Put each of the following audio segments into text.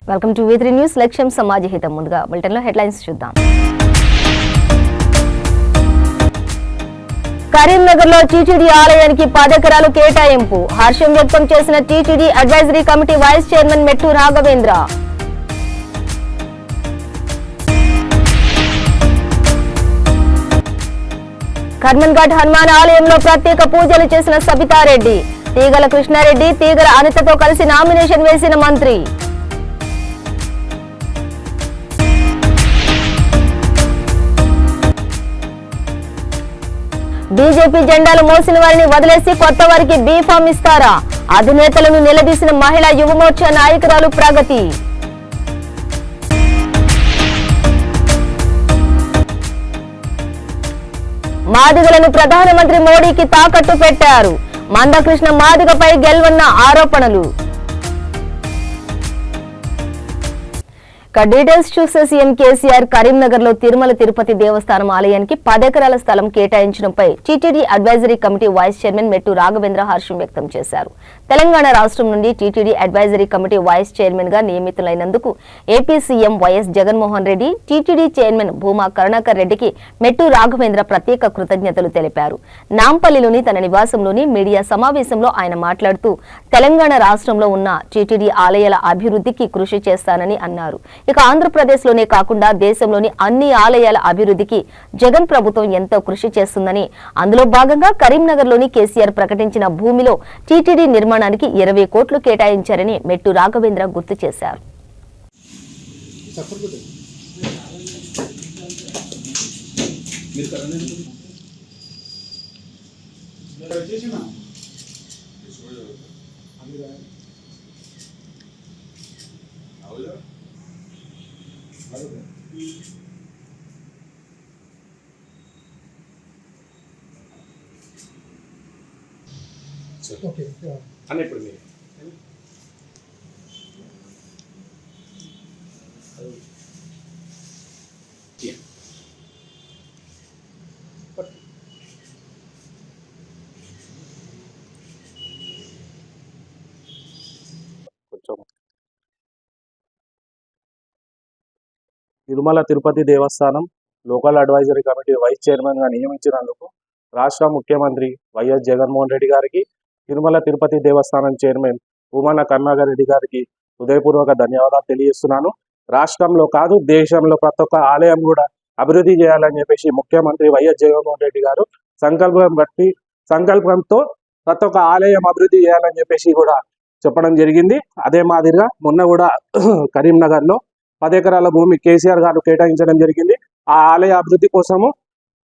Welcome to V3 news. లక్ష్యం సమాజహితం. ముందుగా బులెటిన్లో హెడ్లైన్స్ చూద్దాం. కరీంనగర్లో టీటీడీ ఆలయానికి 10 ఎకరాలు కేటాయింపు. హర్షం వ్యక్తం చేసిన TTD advisory committee vice chairman Mettu Raghavendra. Karmanghat Hanuman ఆలయంలో ప్రత్యేక పూజలు చేసిన సబితారెడ్డి. తీగల కృష్ణారెడ్డి, తీగల అనితతో కలిసి నామినేషన్ వేసిన మంత్రి. బీజేపీ జెండాలు మోసిన వారిని వదిలేసి కొత్త వారికి బీఫామ్ ఇస్తారా? అధినేతలను నిలదీసిన మహిళా యువమోర్చా నాయకురాలు ప్రగతి. మాదిగలను ప్రధానమంత్రి మోడీకి తాకట్టు పెట్టారు. మందకృష్ణ మాదిగపై గెల్వన్న ఆరోపణలు. డీటెయిల్స్ చూసే సీఎం కేసీఆర్ కరీంనగర్ లో తిరుమల తిరుపతి దేవస్థానం ఆలయానికి 10 ఎకరాల స్థలం కేటాయించడంపై TTD advisory committee vice chairman Mettu Raghavendra హర్షం వ్యక్తం చేశారు. తెలంగాణ రాష్ట్రం నుండి TTD advisory committee vice chairman గా నియమితులైనందుకు AP CM YS Jaganmohan Reddy, TTD chairman Bhuma Karunakar రెడ్డికి మెట్టు రాఘవేంద్ర ప్రత్యేక కృతజ్ఞతలు తెలిపారు. నాంపల్లిలోని తన నివాసంలోని మీడియా సమావేశంలో ఆయన మాట్లాడుతూ తెలంగాణ రాష్ట్రంలో ఉన్న టీటీడీ ఆలయాల అభివృద్ధికి కృషి చేస్తానని అన్నారు. ఇక ఆంధ్రప్రదేశ్ లోనే కాకుండా దేశంలోని అన్ని ఆలయాల అభివృద్ధికి జగన్ ప్రభుత్వం ఎంతో కృషి చేస్తుందని, అందులో భాగంగా కరీంనగర్ లోని కేసీఆర్ ప్రకటించిన భూమిలో టీటీడీ నిర్మాణానికి 20 కోట్లు కేటాయించారని మెట్టు రాఘవేంద్ర గుర్తు చేశారు. అని ఇప్పుడు మీరు కొంచెం తిరుమల తిరుపతి దేవస్థానం లోకల్ అడ్వైజరీ కమిటీ వైస్ చైర్మన్గా నియమించినందుకు రాష్ట్ర ముఖ్యమంత్రి వైఎస్ జగన్మోహన్ రెడ్డి గారికి, తిరుమల తిరుపతి దేవస్థానం చైర్మన్ భూమన కరుణాకర్ రెడ్డి గారికి హృదయపూర్వక ధన్యవాదాలు తెలియజేస్తున్నాను. రాష్ట్రంలో కాదు దేశంలో ప్రతి ఒక్క ఆలయం కూడా అభివృద్ధి చేయాలని చెప్పేసి ముఖ్యమంత్రి వైఎస్ జగన్మోహన్ రెడ్డి గారు సంకల్పంతో ప్రతి ఒక్క ఆలయం అభివృద్ధి చేయాలని చెప్పేసి కూడా చెప్పడం జరిగింది. అదే మాదిరిగా మొన్న కూడా కరీంనగర్లో 10 ఎకరాల భూమి కేసీఆర్ గారు కేటాయించడం జరిగింది. ఆ ఆలయ అభివృద్ధి కోసము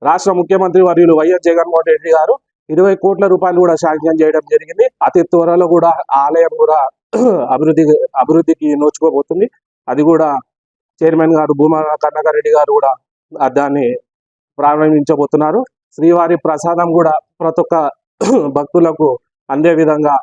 రాష్ట్ర ముఖ్యమంత్రి వర్యులు వైఎస్ జగన్మోహన్ రెడ్డి గారు 20 కోట్ల రూపాయలు కూడా శాంక్షన్ చేయడం జరిగింది. అతి త్వరలో కూడా ఆలయం కూడా అభివృద్ధికి నోచుకోబోతుంది. అది కూడా చైర్మన్ గారు భూమా కరుణాకర్ రెడ్డి గారు కూడా దాన్ని ప్రారంభించబోతున్నారు. శ్రీవారి ప్రసాదం కూడా ప్రతి ఒక్క భక్తులకు అందే విధంగా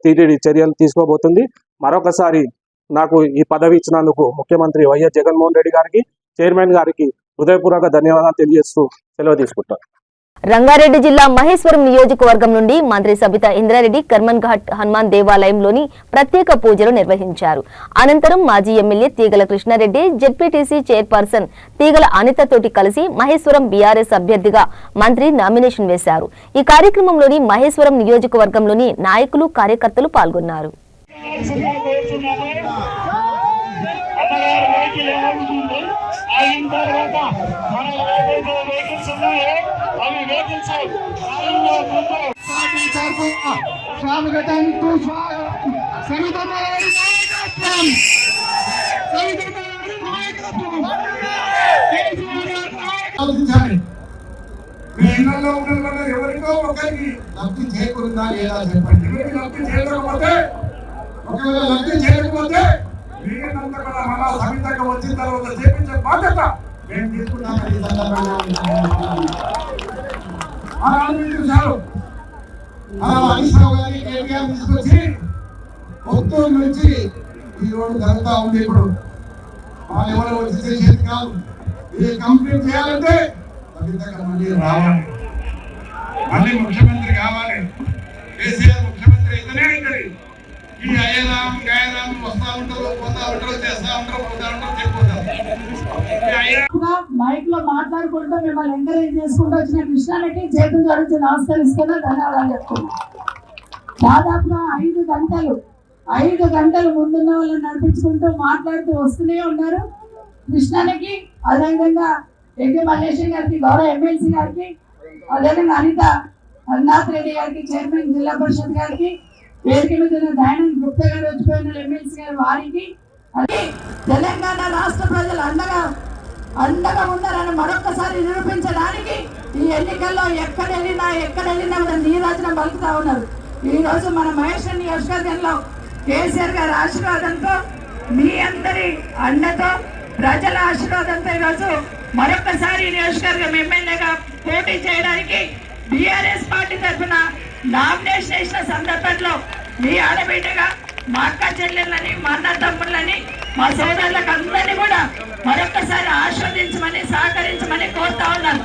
టీటీడీ చర్యలు తీసుకోబోతుంది. మరొకసారి నాకు ఈ పదవి ఇచ్చినందుకు ముఖ్యమంత్రి వైఎస్ జగన్మోహన్ రెడ్డి గారికి, చైర్మన్ గారికి హృదయపూర్వక ధన్యవాదాలు తెలియజేస్తూ సెలవు తీసుకుంటారు. రంగారెడ్డి జిల్లా మహేశ్వరం నియోజకవర్గం నుండి మంత్రి సబితా ఇంద్రారెడ్డి కర్మన్ఘాట్ హనుమాన్ దేవాలయంలోని ప్రత్యేక పూజలు నిర్వహించారు. అనంతరం మాజీ ఎమ్మెల్యే తీగల కృష్ణారెడ్డి, జెడ్పీటీసీ చైర్పర్సన్ తీగల అనితతోటి కలిసి మహేశ్వరం బీఆర్ఎస్ అభ్యర్థిగా మంత్రి నామినేషన్ వేశారు. ఈ కార్యక్రమంలోని మహేశ్వరం నియోజకవర్గంలోని నాయకులు, కార్యకర్తలు పాల్గొన్నారు. అయిన తర్వాత మన ఏదైతే వెహికల్స్ ఉన్నాయో అవి వెహికల్స్ ఇళ్లలో ఉన్న ఎవరికో ఒకరికి లబ్ధి చేకూరుందా లేదా చెప్పండి. లబ్ధి చేయకపోతే, ఒకవేళ లబ్ధి చేయకపోతే మీరంతా కూడా మన సమితంగా వచ్చిన తర్వాత చేపించే బాధ్యత మేము తీసుకుంటామని చూశారు. హరీశ్రావు గారి కేటీఆర్ తీసుకొచ్చి కొత్తూరు నుంచి ఈ రోడ్డు జరుగుతూ ఉంది. ఇప్పుడు వాళ్ళు ఎవరో వచ్చి చేసేది కాదు. ఇది కంప్లీట్ చేయాలంటే మళ్ళీ రావాలి, మళ్ళీ ముఖ్యమంత్రి కావాలి. కేసీఆర్ ముఖ్యమంత్రి అయితేనే అవుతుంది. ఈ అయ్యరామ్ గాయరామ్ వస్తా ఉంటారు, పోతా ఉంటారు, చేస్తా ఉంటారు, పోతా ఉంటారు, చెప్పిపోతారు. మైక్ లో మాట్లాడుకుంటూ మిమ్మల్ని ఎంకరేజ్ చేసుకుంటూ వచ్చిన కృష్ణానికి చేతులు జరుగుతూ నమస్కరిస్తున్నా, ధన్యవాదాలు చెప్తున్నా. దాదాపుగా 5 గంటలు ముందున్న వాళ్ళని నడిపించుకుంటూ మాట్లాడుతూ వస్తూనే ఉన్నారు. కృష్ణానికి అదేవిధంగా ఎగ్గి మల్లేశ్వరి గారికి, గౌరవ ఎమ్మెల్సీ గారికి, అదేవిధంగా అన్నాథ్ రెడ్డి గారికి, చైర్మన్ జిల్లా పరిషత్ గారికి, వేదిక మీద ఉన్న దయానంద్ గుప్తా గారు, వచ్చిపోయిన ఎమ్మెల్సీ గారు వారికి, అదే తెలంగాణ రాష్ట్ర ప్రజలు అండగా ఉన్నారని మరొక్కసారి నిరూపించడానికి ఈ ఎన్నికల్లో ఎక్కడ వెళ్ళినా కూడా నీరాజనం పలుకుతా ఉన్నారు. ఈ రోజు మన మహేష్ నియోజకవర్గంలో కేసీఆర్ గారి ఆశీర్వాదంతో, మీ అందరి అండతో, ప్రజల ఆశీర్వాదంతో ఈరోజు మరొక్కసారి నియోజకవర్గం ఎమ్మెల్యేగా పోటీ చేయడానికి బీఆర్ఎస్ పార్టీ తరఫున నామినేషన్ చేసిన సందర్భంలో మీ ఆడబిడ్డగా మా అక్క చెల్లెళ్ళని, మా అన్న తమ్ముళ్ళని, మా సోదరులకు అందరినీ కూడా మరొక్కసారి ఆస్వాదించమని, సహకరించమని కోరుతా ఉన్నాను.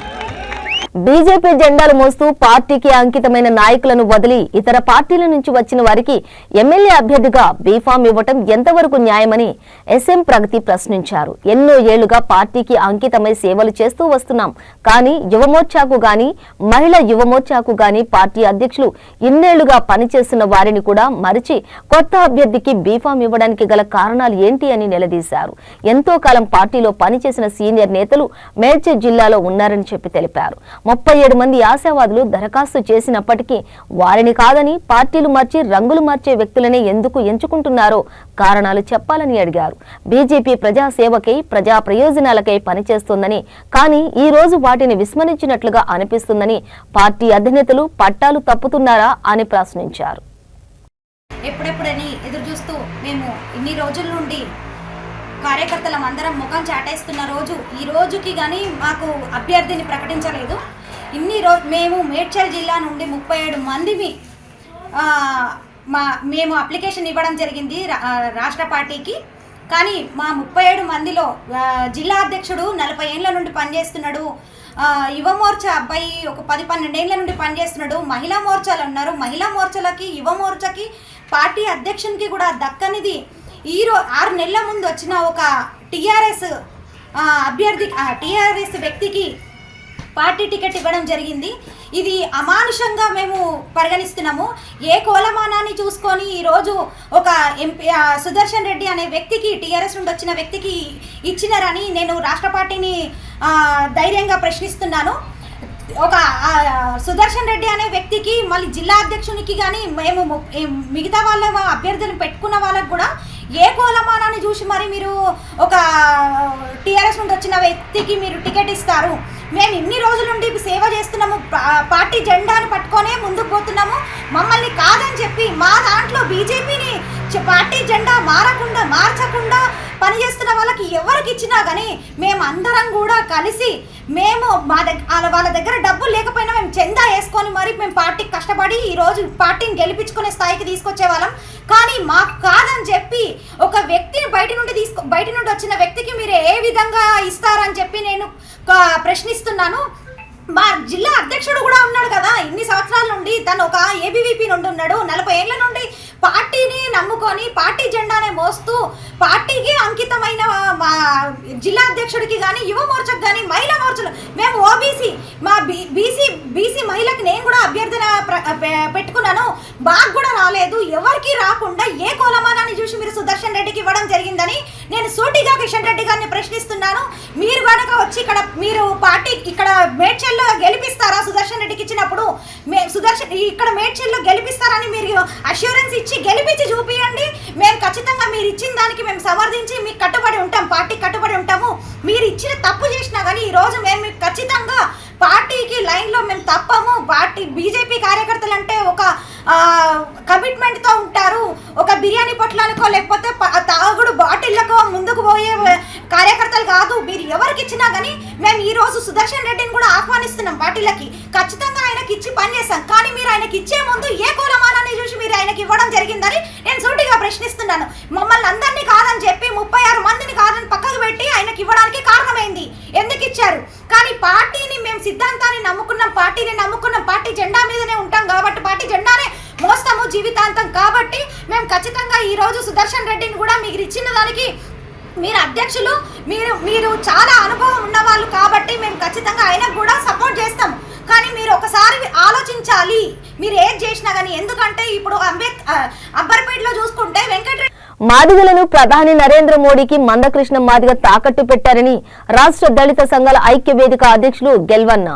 బీజేపీ జెండాలు మోస్తూ పార్టీకి అంకితమైన నాయకులను వదిలి ఇతర పార్టీల నుంచి వచ్చిన వారికి ఎమ్మెల్యే అభ్యర్థిగా బీఫామ్ ఇవ్వటం ఎంతవరకు న్యాయమని ఎస్ఎం ప్రగతి ప్రశ్నించారు. ఎన్నో ఏళ్లుగా పార్టీకి అంకితమై సేవలు చేస్తూ వస్తున్నాం. కానీ యువమోర్చాకు గాని, మహిళా యువమోర్చాకు గాని పార్టీ అధ్యక్షులు ఇన్నేళ్లుగా పనిచేస్తున్న వారిని కూడా మరిచి కొత్త అభ్యర్థికి బీఫామ్ ఇవ్వడానికి గల కారణాలు ఏంటి అని నిలదీశారు. ఎంతో కాలం పార్టీలో పనిచేసిన సీనియర్ నేతలు మేడ్చల్ జిల్లాలో ఉన్నారని చెప్పి తెలిపారు. 37 మంది ఆశావాదులు దరఖాస్తు చేసినప్పటికీ వారిని కాదని పార్టీలు మార్చి రంగులు మార్చే వ్యక్తులనే ఎందుకు ఎంచుకుంటున్నారో కారణాలు చెప్పాలని అడిగారు. బీజేపీ ప్రజాసేవకై, ప్రజా ప్రయోజనాలకై పనిచేస్తోందని, కానీ ఈ రోజు వాటిని విస్మరించినట్లుగా అనిపిస్తుందని పార్టీ అధినేతలు పట్టాలు తప్పుతున్నారా అని ప్రశ్నించారు. ఎప్పుడెప్పుడని ఎదురు చూస్తూ మేము ఇన్ని రోజుల నుండి కార్యకర్తలం అందరం ముఖం చాటేస్తున్న రోజు ఈ రోజుకి కానీ మాకు అభ్యర్థిని ప్రకటించలేదు. మేము మేడ్చల్ జిల్లా నుండి 37 మందిని మేము అప్లికేషన్ ఇవ్వడం జరిగింది రాష్ట్ర పార్టీకి. కానీ మా 37 మందిలో జిల్లా అధ్యక్షుడు 40 ఏళ్ల నుండి పనిచేస్తున్నాడు, యువ మోర్చా అబ్బాయి ఒక 10-12 ఏళ్ల నుండి పనిచేస్తున్నాడు, మహిళా మోర్చాలు ఉన్నారు. మహిళా మోర్చాలకి, యువ మోర్చాకి, పార్టీ అధ్యక్షునికి కూడా దక్కనిది 6 నెలల ముందు వచ్చిన ఒక టీఆర్ఎస్ అభ్యర్థి, టీఆర్ఎస్ వ్యక్తికి పార్టీ టికెట్ ఇవ్వడం జరిగింది. ఇది అమానుషంగా మేము పరిగణిస్తున్నాము. ఏ కోలమానాన్ని చూసుకొని ఈరోజు ఒక ఎంపీ సుదర్శన్ రెడ్డి అనే వ్యక్తికి, టీఆర్ఎస్ నుండి వచ్చిన వ్యక్తికి ఇచ్చినారని నేను రాష్ట్ర పార్టీని ధైర్యంగా ప్రశ్నిస్తున్నాను. ఒక సుదర్శన్ రెడ్డి అనే వ్యక్తికి, మళ్ళీ జిల్లా అధ్యక్షునికి కానీ, మేము మిగతా వాళ్ళ అభ్యర్థులను పెట్టుకున్న వాళ్ళకు కూడా ఏ కోలమానాన్ని చూసి మరి మీరు ఒక టీఆర్ఎస్ నుండి వచ్చిన వ్యక్తికి మీరు టికెట్ ఇస్తారు? మేము ఇన్ని రోజుల నుండి సేవ చేస్తున్నాము, పార్టీ జెండాను పట్టుకొనే ముందుకు పోతున్నాము. మమ్మల్ని కాదని చెప్పి మా దాంట్లో బీజేపీని పార్టీ జెండా మార్చకుండా పనిచేస్తున్న వాళ్ళకి ఎవరికి ఇచ్చినా కానీ మేము అందరం కూడా కలిసి మేము వాళ్ళ దగ్గర డబ్బులు లేకపోయినా మేము చందా వేసుకొని మరి మేము పార్టీకి కష్టపడి ఈరోజు పార్టీని గెలిపించుకునే స్థాయికి తీసుకొచ్చే వాళ్ళం. కానీ మాకు కాదని చెప్పి ఒక వ్యక్తిని బయట నుండి వచ్చిన వ్యక్తికి మీరు ఏ విధంగా ఇస్తారని చెప్పి నేను ప్రశ్నిస్తున్నాను. మా జిల్లా అధ్యక్షుడు కూడా ఉన్నాడు కదా, ఇన్ని సంవత్సరాల నుండి తను ఒక ఏబీవీపీ నుండి ఉన్నాడు. 40 ఏళ్ల నుండి పార్టీని నమ్ముకొని పార్టీ జెండానే మోస్తూ పార్టీకి అంకితమైన మా జిల్లా అధ్యక్షుడికి కానీ, యువ మోర్చకు కానీ, మహిళా మోర్చలు, మేము ఓబీసీ మా బీసీ మహిళకి నేను కూడా అభ్యర్థన పెట్టుకున్నాను. బాగా కూడా రాలేదు. ఎవరికి రాకుండా ఏ కోలమానాన్ని చూసి మీరు సుదర్శన్ రెడ్డికి ఇవ్వడం జరిగిందని నేను సూటిగా కిషన్ రెడ్డి గారిని ప్రశ్నిస్తున్నాను. మీరు కనుక వచ్చి ఇక్కడ మీరు పార్టీ ఇక్కడ మేడ్చల్లో గెలిపిస్తారా? సుదర్శన్ రెడ్డికి ఇచ్చినప్పుడు ఇక్కడ మేడ్చల్లో గెలిపిస్తారని మీరు అష్యూరెన్స్ ఇచ్చి గెలిపించి చూపియండి. మేము ఖచ్చితంగా మీరు ఇచ్చిన దానికి మేము సమర్థించి మీకు కట్టుబడి ఉంటాం, పార్టీకి కట్టుబడి ఉంటాము. మీరు ఇచ్చిన తప్పు చేసినా కానీ ఈరోజు మేము ఖచ్చితంగా పార్టీకి లైన్లో మేము తప్పము. పార్టీ బీజేపీ కార్యకర్తలు అంటే ఒక కమిట్మెంట్తో ఉంటారు. ఒక బిర్యానీ పొట్లానికో లేకపోతే తాగుడు బాటిళ్లకో ముందుకు పోయే కార్యకర్తలు కాదు. మీరు ఎవరికి ఇచ్చినా కానీ మేము ఈరోజు సుదర్శన్ రెడ్డిని కూడా ఆహ్వానిస్తున్నాం పార్టీలకి. ఖచ్చితంగా ఆయనకి ఇచ్చి పనిచేస్తాం. కానీ మీరు ఆయనకి ఇచ్చే ముందు ఏ కోలమానాన్ని చూసి మీరు ఆయనకి ఇవ్వడం జరిగిందని నేను సూటిగా ప్రశ్నిస్తున్నాను. మమ్మల్ని అందరినీ కాదని చెప్పి 36 మందిని కాదని పక్కకు పెట్టి ఆయనకి ఇవ్వడానికి కారణమైంది. ఎందుకు ఇచ్చారు? కానీ పార్టీని మేము సిద్ధాంతాన్ని నమ్ముకున్నాం, పార్టీని నమ్ముకున్నాం, పార్టీ జెండా మీదనే ఉంటాం కాబట్టి పార్టీ జెండానే మోస్తాము జీవితాంతం. కాబట్టి మేము ఖచ్చితంగా ఈరోజు సుదర్శన్ రెడ్డిని కూడా మీరు ఇచ్చిన దానికి మీరు అధ్యక్షులు, మీరు చాలా అనుభవం ఉన్నవాళ్ళు కాబట్టి మేము ఖచ్చితంగా ఆయనకు కూడా సపోర్ట్ చేస్తాం. కానీ మీరు ఒకసారి ఆలోచించాలి మీరు ఏది చేసినా కానీ. ఎందుకంటే ఇప్పుడు అంబర్పేటలో చూసుకుంటే వెంకటరెడ్డి మాదిగలను ప్రధాని నరేంద్ర మోడీకి మందకృష్ణ మాదిగ తాకట్టు పెట్టారని రాష్ట్ర దళిత సంఘాల ఐక్య వేదిక అధ్యక్షులు గెల్వన్న.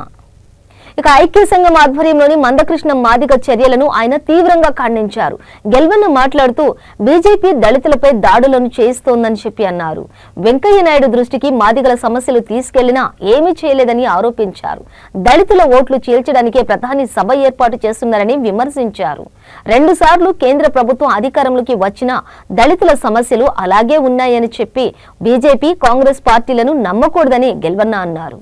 ఇక ఐక్య సంఘం ఆధ్వర్యంలోని మందకృష్ణ మాదిగ చర్యలను ఆయన తీవ్రంగా ఖండించారు. గెల్వన్న మాట్లాడుతూ బీజేపీ దళితులపై దాడులను చేయిస్తోందని చెప్పి అన్నారు. వెంకయ్య నాయుడు దృష్టికి మాదిగల సమస్యలు తీసుకెళ్లినా ఏమీ చేయలేదని ఆరోపించారు. దళితుల ఓట్లు చీల్చడానికే ప్రధాని సభ ఏర్పాటు చేస్తున్నారని విమర్శించారు. 2 సార్లు కేంద్ర ప్రభుత్వం అధికారంలోకి వచ్చినా దళితుల సమస్యలు అలాగే ఉన్నాయని చెప్పి బీజేపీ కాంగ్రెస్ పార్టీలను నమ్మకూడదని గెల్వన్న అన్నారు.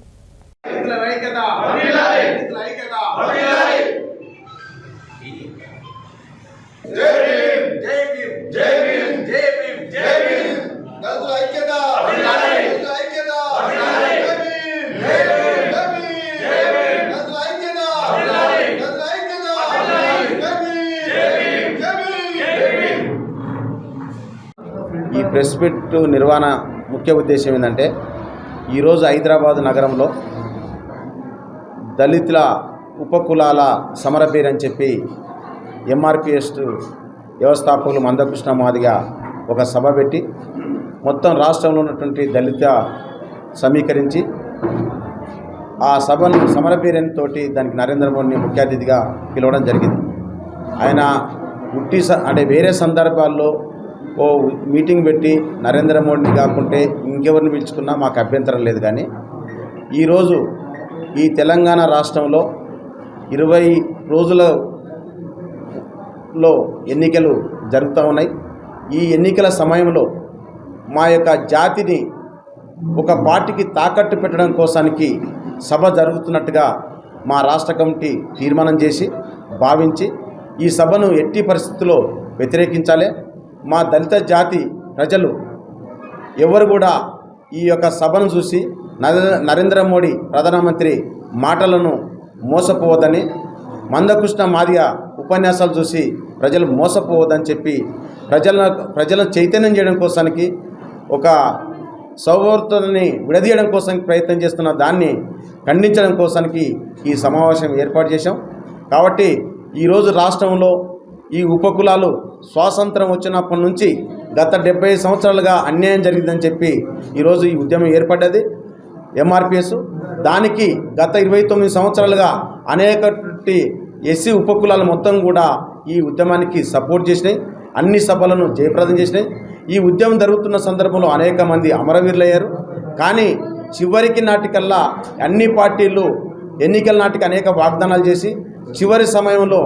ఈ ప్రెస్ మీట్ నిర్వహణ ముఖ్య ఉద్దేశం ఏంటంటే ఈరోజు హైదరాబాద్ నగరంలో దళితుల ఉపకులాల సమర పేరని చెప్పి ఎంఆర్పిఎస్ వ్యవస్థాపకులు మందకృష్ణ మాదిగ ఒక సభ పెట్టి మొత్తం రాష్ట్రంలో ఉన్నటువంటి దళిత సమీకరించి ఆ సభను సమర పేరుతో దానికి నరేంద్ర మోడీని ముఖ్య అతిథిగా పిలవడం జరిగింది. ఆయన అంటే వేరే సందర్భాల్లో ఓ మీటింగ్ పెట్టి నరేంద్ర మోడీని కాకుంటే ఇంకెవరిని పిలుచుకున్నా మాకు అభ్యంతరం లేదు. కానీ ఈరోజు ఈ తెలంగాణ రాష్ట్రంలో 20 రోజులలో ఎన్నికలు జరుగుతూ ఉన్నాయి. ఈ ఎన్నికల సమయంలో మా యొక్క జాతిని ఒక పార్టీకి తాకట్టు పెట్టడం కోసానికి సభ జరుగుతున్నట్టుగా మా రాష్ట్ర కమిటీ తీర్మానం చేసి భావించి ఈ సభను ఎట్టి పరిస్థితుల్లో వ్యతిరేకించాలి. మా దళిత జాతి ప్రజలు ఎవరు కూడా ఈ యొక్క సభను చూసి నరేంద్ర మోడీ ప్రధానమంత్రి మాటలను మోసపోవద్దని, మందకృష్ణ మాదిగ ఉపన్యాసాలు చూసి ప్రజలు మోసపోవద్దని చెప్పి ప్రజలను చైతన్యం చేయడం కోసానికి ఒక సౌహార్దాన్ని విడదీయడం కోసం ప్రయత్నం చేస్తున్న దాన్ని ఖండించడం కోసానికి ఈ సమావేశం ఏర్పాటు చేశాం. కాబట్టి ఈరోజు రాష్ట్రంలో ఈ ఉపకులాలు స్వాతంత్రం వచ్చినప్పటి నుంచి గత 70 సంవత్సరాలుగా అన్యాయం జరిగిందని చెప్పి ఈరోజు ఈ ఉద్యమం ఏర్పడ్డది ఎంఆర్పిఎస్. దానికి గత 29 సంవత్సరాలుగా అనేక ఎస్సీ ఉపకులాలు మొత్తం కూడా ఈ ఉద్యమానికి సపోర్ట్ చేసినాయి, అన్ని సభలను జయప్రదం చేసినాయి. ఈ ఉద్యమం జరుగుతున్న సందర్భంలో అనేక మంది అమరవీరులయ్యారు. కానీ చివరికి నాటికల్లా అన్ని పార్టీలు ఎన్నికల నాటికి అనేక వాగ్దానాలు చేసి చివరి సమయంలో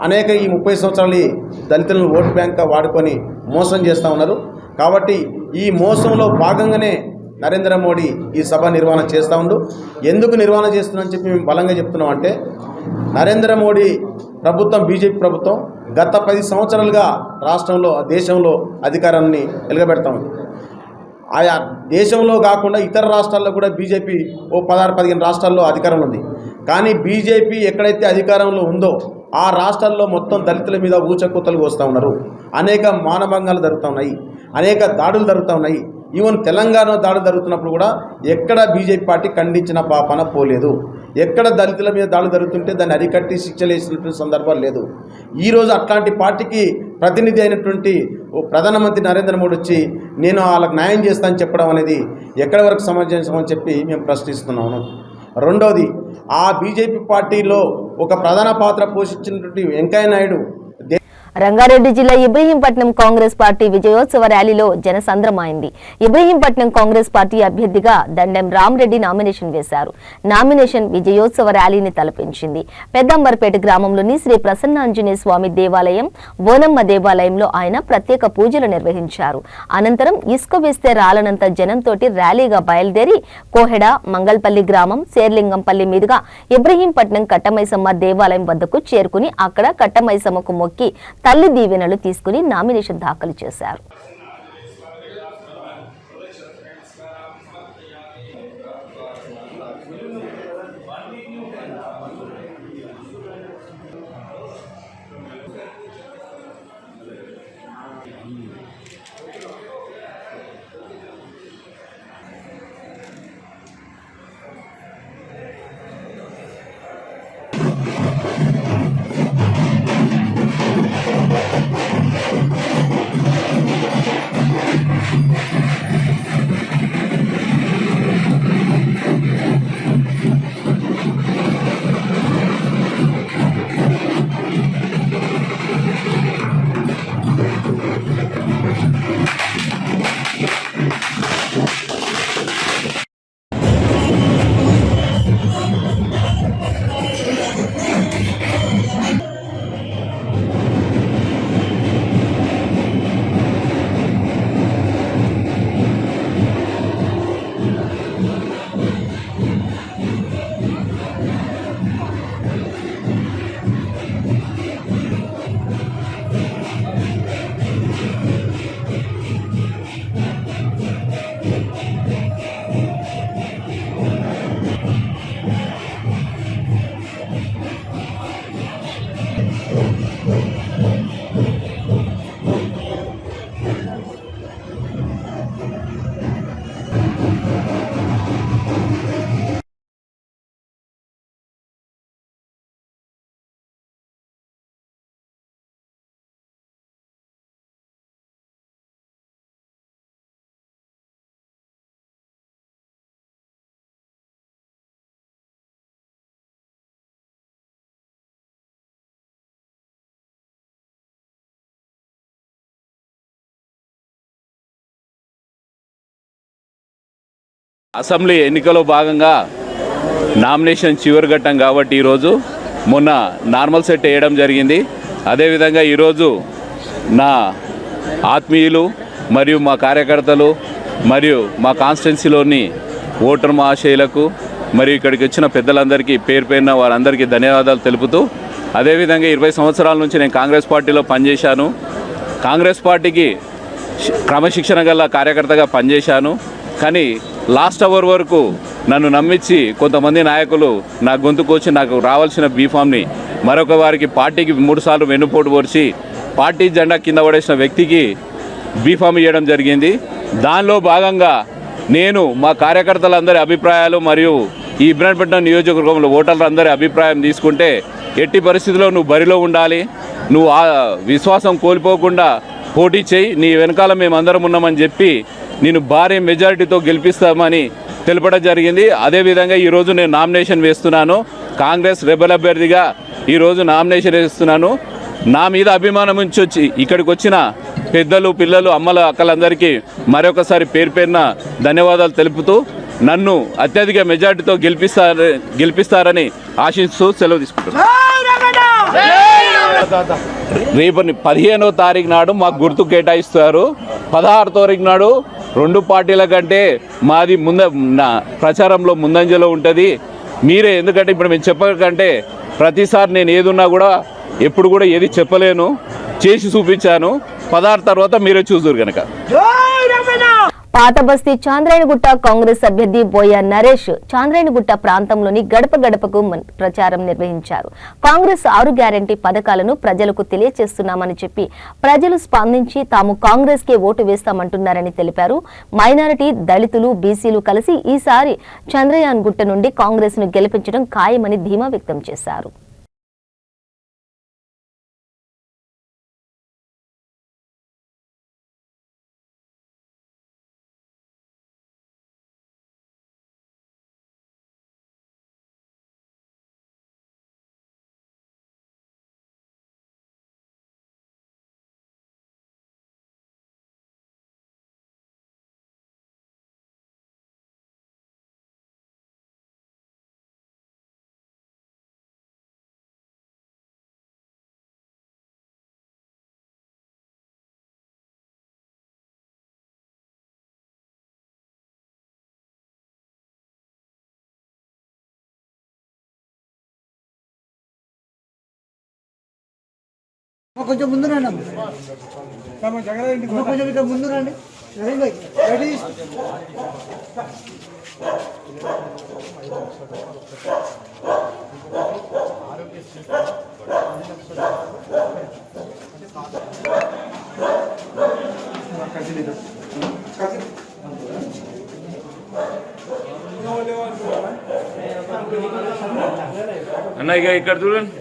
అనేక ఈ 30 సంవత్సరాలు దళితులను ఓటు బ్యాంక్గా వాడుకొని మోసం చేస్తూ ఉన్నారు. కాబట్టి ఈ మోసంలో భాగంగానే నరేంద్ర మోడీ ఈ సభ నిర్వహణ చేస్తూ ఉండు. ఎందుకు నిర్వహణ చేస్తున్నామని చెప్పి మేము బలంగా చెప్తున్నాం అంటే, నరేంద్ర మోడీ ప్రభుత్వం, బీజేపీ ప్రభుత్వం గత 10 సంవత్సరాలుగా రాష్ట్రంలో దేశంలో అధికారాన్ని వెలుగబెడతా ఉంది. ఆయా దేశంలో కాకుండా ఇతర రాష్ట్రాల్లో కూడా బీజేపీ ఓ 16-15 రాష్ట్రాల్లో అధికారంలో ఉంది. కానీ బీజేపీ ఎక్కడైతే అధికారంలో ఉందో ఆ రాష్ట్రాల్లో మొత్తం దళితుల మీద ఊచకూతలు వస్తూ ఉన్నారు. అనేక మానభంగాలు జరుగుతూ ఉన్నాయి, అనేక దాడులు జరుగుతూ ఉన్నాయి. ఈవెన్ తెలంగాణ దాడులు జరుగుతున్నప్పుడు కూడా ఎక్కడ బీజేపీ పార్టీ ఖండించిన పాపన పోలేదు. ఎక్కడ దళితుల మీద దాడులు జరుగుతుంటే దాన్ని అరికట్టి శిక్షలు వేసినటువంటి సందర్భాలు లేదు. ఈరోజు అట్లాంటి పార్టీకి ప్రతినిధి అయినటువంటి ప్రధానమంత్రి నరేంద్ర మోడీ వచ్చి నేను వాళ్ళకి న్యాయం చేస్తానని చెప్పడం అనేది ఎక్కడి వరకు సమంజసమని చెప్పి మేము ప్రశ్నిస్తున్నాము. రెండవది, ఆ బీజేపీ పార్టీలో ఒక ప్రధాన పాత్ర పోషించినటువంటి వెంకయ్య నాయుడు రంగారెడ్డి జిల్లా ఇబ్రహీంపట్నం కాంగ్రెస్ పార్టీ విజయోత్సవ ర్యాలీలో జనసంద్రమైంది. ఇబ్రహీంపట్నం కాంగ్రెస్ పార్టీ అభ్యర్థిగా దండెం రామరెడ్డి నామినేషన్ వేశారు. నామినేషన్ విజయోత్సవ ర్యాలీని తలపించింది. పెద్దంబర్పేట గ్రామంలోని శ్రీ ప్రసన్నాంజనేయ స్వామి దేవాలయం, బోనమ్మ దేవాలయంలో ఆయన ప్రత్యేక పూజలు నిర్వహించారు. అనంతరం ఇసుక వేస్తే రాలనంత జనంతోటి ర్యాలీగా బయలుదేరి కోహెడ, మంగల్పల్లి గ్రామం, శేర్లింగంపల్లి మీదుగా ఇబ్రహీంపట్నం కట్టమైసమ్మ దేవాలయం వద్దకు చేరుకుని అక్కడ కట్టమైసమ్మకు మొక్కి తల్లి దీవెనలు తీసుకుని నామినేషన్ దాఖలు చేశారు. అసెంబ్లీ ఎన్నికలో భాగంగా నామినేషన్ చివరి ఘట్టం కాబట్టి ఈరోజు మొన్న నార్మల్ సెట్ వేయడం జరిగింది. అదేవిధంగా ఈరోజు నా ఆత్మీయులు మరియు మా కార్యకర్తలు మరియు మా కాన్స్టిట్యున్సీలోని ఓటర్ మహాశయులకు మరియు ఇక్కడికి వచ్చిన పెద్దలందరికీ పేరు పేరున వారందరికీ ధన్యవాదాలు తెలుపుతూ, అదేవిధంగా 20 సంవత్సరాల నుంచి నేను కాంగ్రెస్ పార్టీలో పనిచేశాను. కాంగ్రెస్ పార్టీకి క్రమశిక్షణ గల కార్యకర్తగా పనిచేశాను. కానీ లాస్ట్ అవర్ వరకు నన్ను నమ్మించి కొంతమంది నాయకులు నా గొంతుకొచ్చి నాకు రావాల్సిన బీఫామ్ని మరొక వారికి పార్టీకి 3 సార్లు వెన్నుపోటు పొడిచి పార్టీ జెండా కింద పడేసిన వ్యక్తికి బీఫామ్ ఇవ్వడం జరిగింది. దానిలో భాగంగా నేను మా కార్యకర్తలందరి అభిప్రాయాలు మరియు ఈ ఇబ్రాహీంపట్నం నియోజకవర్గంలో ఓటర్లందరి అభిప్రాయం తీసుకుంటే, ఎట్టి పరిస్థితుల్లో నువ్వు బరిలో ఉండాలి, నువ్వు ఆ విశ్వాసం కోల్పోకుండా పోటీ చేయి, నీ వెనకాల మేమందరం ఉన్నామని చెప్పి నేను భారీ మెజారిటీతో గెలిపిస్తామని తెలపడం జరిగింది. అదేవిధంగా ఈరోజు నేను నామినేషన్ వేస్తున్నాను. కాంగ్రెస్ రెబల్ అభ్యర్థిగా ఈరోజు నామినేషన్ వేస్తున్నాను. నా మీద అభిమానం నుంచి వచ్చి ఇక్కడికి వచ్చిన పెద్దలు, పిల్లలు, అమ్మలు, అక్కలందరికీ మరొకసారి పేరు పేరున ధన్యవాదాలు తెలుపుతూ నన్ను అత్యధిక మెజార్టీతో గెలిపిస్తారని ఆశిస్తూ సెలవు తీసుకుంటున్నాను. రేపు 15వ తారీఖు నాడు మాకు గుర్తు కేటాయిస్తారు. 16వ తారీఖు నాడు 2 పార్టీల కంటే మాది ప్రచారంలో ముందంజలో ఉంటుంది. మీరే, ఎందుకంటే ఇప్పుడు మేము చెప్పకంటే ప్రతిసారి నేను ఏదున్నా కూడా ఎప్పుడు కూడా ఏది చెప్పలేను, చేసి చూపించాను. 16 తర్వాత మీరే చూద్దరు కనుక. పాత బస్తీ చాంద్రాయణగుట్ట కాంగ్రెస్ అభ్యర్థి బోయ నరేష్ చాంద్రాయణగుట్ట ప్రాంతంలోని గడప గడపకు ప్రచారం నిర్వహించారు. కాంగ్రెస్ 6 గ్యారంటీ పథకాలను ప్రజలకు తెలియజేస్తున్నామని చెప్పి ప్రజలు స్పందించి తాము కాంగ్రెస్ కే ఓటు వేస్తామంటున్నారని తెలిపారు. మైనారిటీ, దళితులు, బీసీలు కలిసి ఈసారి చంద్రయాన్గుట్ట నుండి కాంగ్రెస్ ను గెలిపించడం ఖాయమని ధీమా వ్యక్తం చేశారు. కొంచెం ముందు రండి, కొంచెం ఇక్కడ ముందు రండి. రెడీ అన్న ఇక ఇక్కడ చూడండి.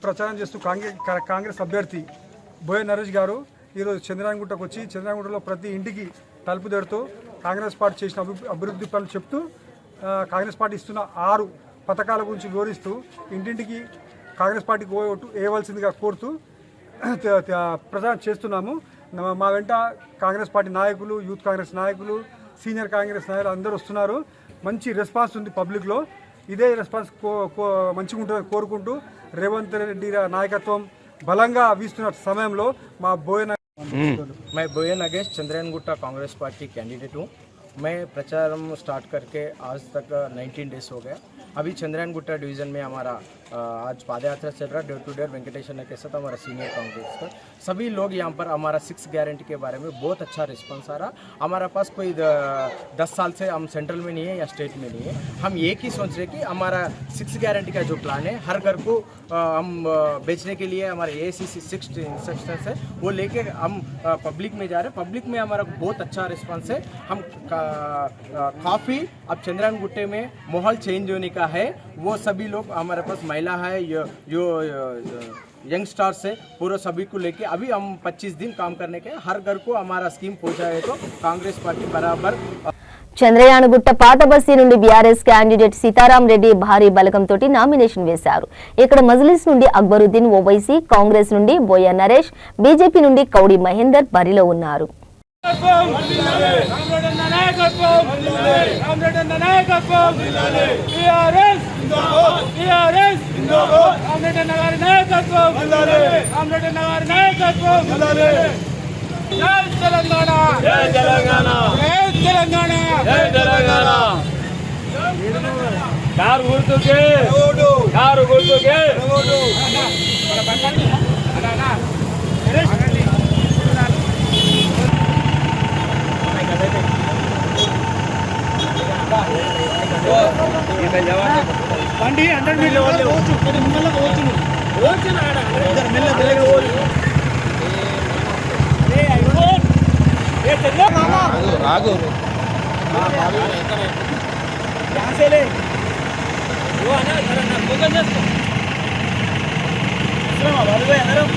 ప్రచారం చేస్తూ కాంగ్రెస్ అభ్యర్థి బోయ నరేష్ గారు ఈరోజు చంద్రయాన్గుట్టకు వచ్చి చంద్రయాన్గుట్టలో ప్రతి ఇంటికి తలుపు తెడుతూ కాంగ్రెస్ పార్టీ చేసిన అభివృద్ధి పనులు చెప్తూ కాంగ్రెస్ పార్టీ ఇస్తున్న 6 పథకాల గురించి వివరిస్తూ ఇంటింటికి కాంగ్రెస్ పార్టీకి ఓటు వేయవలసిందిగా కోరుతూ ప్రచారం చేస్తున్నాము. మా వెంట కాంగ్రెస్ పార్టీ నాయకులు, యూత్ కాంగ్రెస్ నాయకులు, సీనియర్ కాంగ్రెస్ నాయకులు అందరూ వస్తున్నారు. మంచి రెస్పాన్స్ ఉంది పబ్లిక్లో. ఇదే రెస్పాన్స్ మంచిగా ఉంటుందని కోరుకుంటూ రేవంత్ రెడ్డి నాయకత్వం బలంగా వీస్తున్న సమయంలో మా मैं बोया नगेश चंद्रयानगुट्टा कांग्रेस पार्टी कैंडिडेट हूँ. मैं प्रचार स्टार्ट करके आज तक 19 डेज हो गया. अभी चंद्रयानगुट्टा डिवीज़न में हमारा आज पादयात्रा चल रहा है डे टू डे वेंकटेश्वर के साथ हमारा सीनियर कांग्रेस का सभी लोग यहाँ पर हमारा 6 गारंटी के बारे में बहुत अच्छा रिस्पॉन्स आ रहा। हमारा पास कोई 10 साल से हम सेंट्रल में नहीं है या स्टेट में नहीं है, हम एक ही सोच रहे कि हमारा 6 गारंटी का जो प्लान है हर घर को हम बेचने के लिए हमारे ACC 6 इंस्ट्रक्शंस है वो लेके हम पब्लिक में जा रहे हैं। पब्लिक में हमारा बहुत अच्छा रिस्पॉन्स है। हम काफ़ी अब चंद्रायन गुट्टे में माहौल चेंज होने का है। वो सभी लोग हमारे पास महिला है जो यंगस्टर्स है पूरा सभी को लेके अभी हम 25 दिन काम करने के हर घर को हमारा स्कीम पहुंचाए तो कांग्रेस पार्टी बराबर। చంద్రయానగుట్ట పాత బస్తీ నుండి బీఆర్ఎస్ క్యాండిడేట్ సీతారాం రెడ్డి భారీ బలకంతో నామినేషన్ వేశారు. ఇక్కడ మజ్లిస్ నుండి అక్బరుద్దీన్ ఓవైసీ, కాంగ్రెస్ నుండి బోయ నరేష్, బీజేపీ నుండి కౌడి మహేందర్ బరిలో ఉన్నారు. జై తెలంగాణ జై తెలంగాణ జై తెలంగాణ జై తెలంగాణ కారు గుర్తుకే ఓడు కారు గుర్తుకే ఓడు మన బండి అలా బండి 100 మీటర్లు పోవచ్చు కొద్ది ముందల పోవచ్చు పోవచ్చు నాడ మెల్ల మెల్లగా పోవచ్చు आगो यहाँ से ले वो आना जरा ना फोकस చేసుకో శ్రమ వదిలే అందరం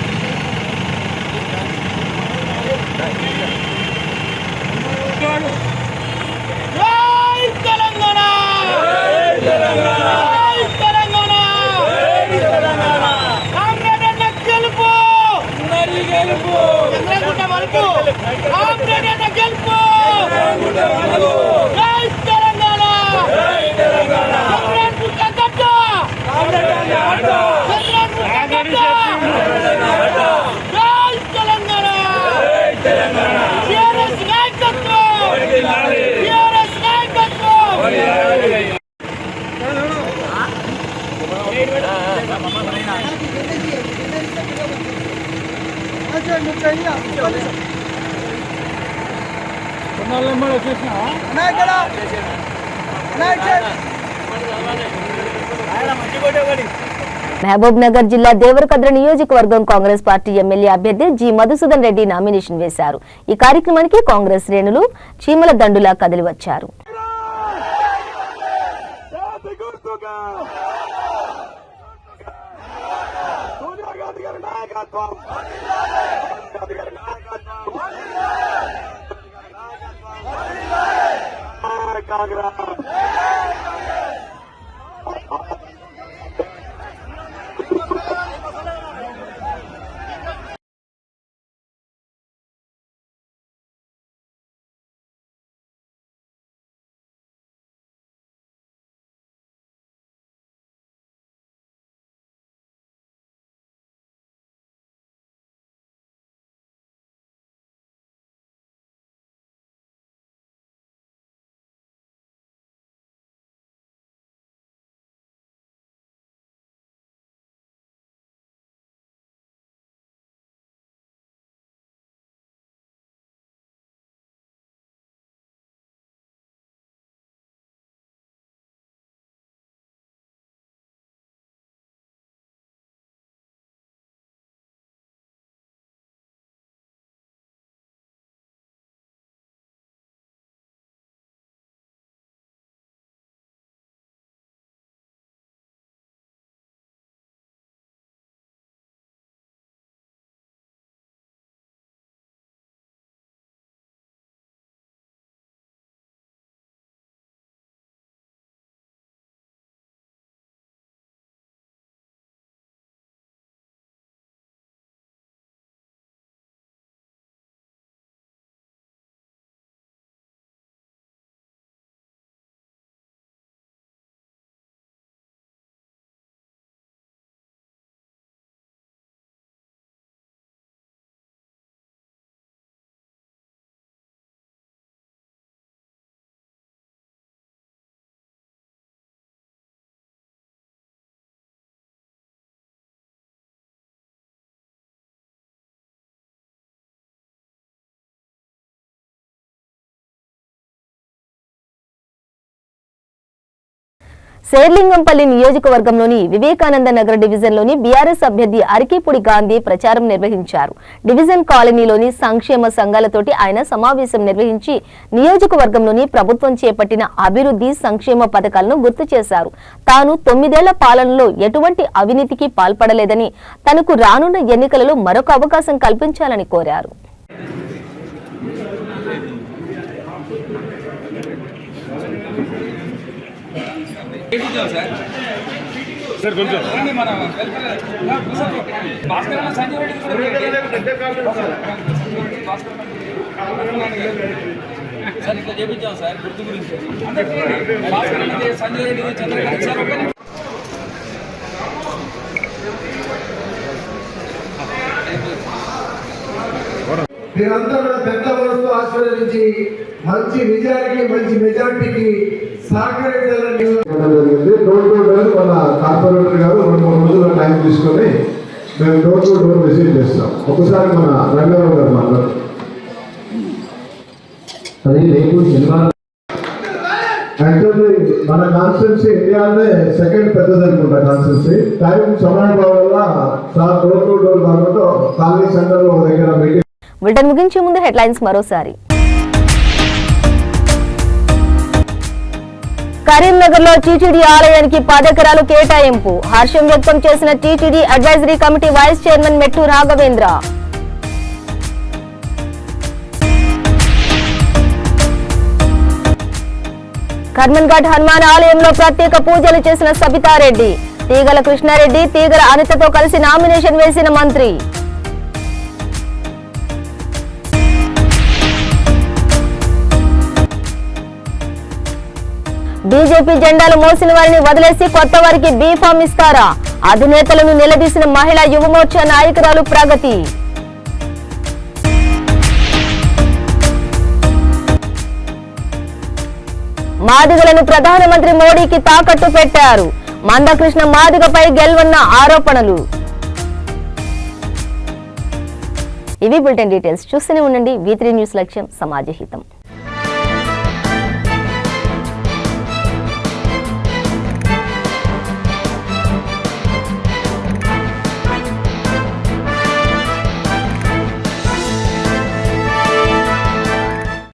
జై తెలంగాణ జై తెలంగాణ జై తెలంగాణ జై తెలంగాణ కాంగ్రెస్ గెలుపు అందరి గెలుపు చంద్రగుట్ట వరకు కాంగ్రెస్ గెలుపు చంద్రగుట్ట వరకు జై తెలంగాణ జై తెలంగాణ చంద్రగుట్ట గడ్డ కాంగ్రెస్ గడ్డ చంద్రగుట్ట గడ్డ జై తెలంగాణ జై తెలంగాణ టిఆర్ఎస్ నాయకత్వం టిఆర్ఎస్ నాయకత్వం మహబూబ్ నగర్ జిల్లా దేవరకద్ర నియోజకవర్గం కాంగ్రెస్ పార్టీ ఎమ్మెల్యే అభ్యర్థి జి మధుసూదన్ రెడ్డి నామినేషన్ వేశారు. ఈ కార్యక్రమానికి కాంగ్రెస్ శ్రేణులు చీమల దండులా కదిలి వచ్చారు. శేర్లింగంపల్లి నియోజకవర్గంలోని వివేకానంద నగర్ డివిజన్లోని బీఆర్ఎస్ అభ్యర్థి అరికిపూడి గాంధీ ప్రచారం నిర్వహించారు. డివిజన్ కాలనీలోని సంక్షేమ సంఘాలతోటి ఆయన సమావేశం నిర్వహించి నియోజకవర్గంలోని ప్రభుత్వం చేపట్టిన అభివృద్ధి సంక్షేమ పథకాలను గుర్తు చేశారు. తాను 9 ఏళ్ల పాలనలో ఎటువంటి అవినీతికి పాల్పడలేదని, తనకు రానున్న ఎన్నికలలో మరొక అవకాశం కల్పించాలని కోరారు. సార్ కొంచెం మన భాస్కర్ సంజయ్ రెడ్డి సార్ ఇట్లా చేపించాం సార్ గుర్తు గురించి భాస్కర్ రెడ్డి సంజయ్ రెడ్డి చంద్రకాంత్ సార్ మీరంతా కూడా పెద్ద మనసు ఆశీర్వదించి మంచి విజయానికి మంచి మెజార్టీకి సహకరించాలని జరిగింది. డోర్ టు డోర్ మన కార్పొరేటర్ గారు 2-3 రోజుల టైం తీసుకొని మేము డోర్ టు డోర్ విజిట్ చేస్తాం. ఒకసారి మన రంగారావు గారు మాట్లాడు. అది రేపు శనివారం యాక్చువల్లీ మన కాన్స్టిట్యున్సీ ఇండియానే సెకండ్ పెద్దది అనుకుంటా. కాన్స్టిట్యున్సీ టైం సమయం వల్ల సార్ డోర్ టు డోర్ కాకుండా కాలనీ సెంటర్లో దగ్గర మీటింగ్. బులెటిన్ ముగించే ముందు హెడ్లైన్స్ మరోసారి. కరీంనగర్ లో టీటీడీ ఆలయానికి 10 ఎకరాలు కేటాయింపు. హర్షం వ్యక్తం చేసిన TTD advisory committee vice chairman Mettu Raghavendra. Karmanghat Hanuman ఆలయంలో ప్రత్యేక పూజలు చేసిన సబితారెడ్డి. తీగల కృష్ణారెడ్డి, తీగల అనితతో కలిసి నామినేషన్ వేసిన మంత్రి. బీజేపీ జెండాలు మోసిన వారిని వదిలేసి కొత్త వారికి బీఫామ్ ఇస్తారా? అధినేతలను నిలదీసిన మహిళా యువమోర్చా నాయకురాలు ప్రగతి. మాదిగలను ప్రధానమంత్రి మోడీకి తాకట్టు పెట్టారు. మందకృష్ణ మాదిగపై గెల్వన్న ఆరోపణలు. ఇవి బులెటిన్ డీటెయిల్స్. చూస్తూనే ఉండండి V3 న్యూస్, లక్ష్యం సమాజ హితం.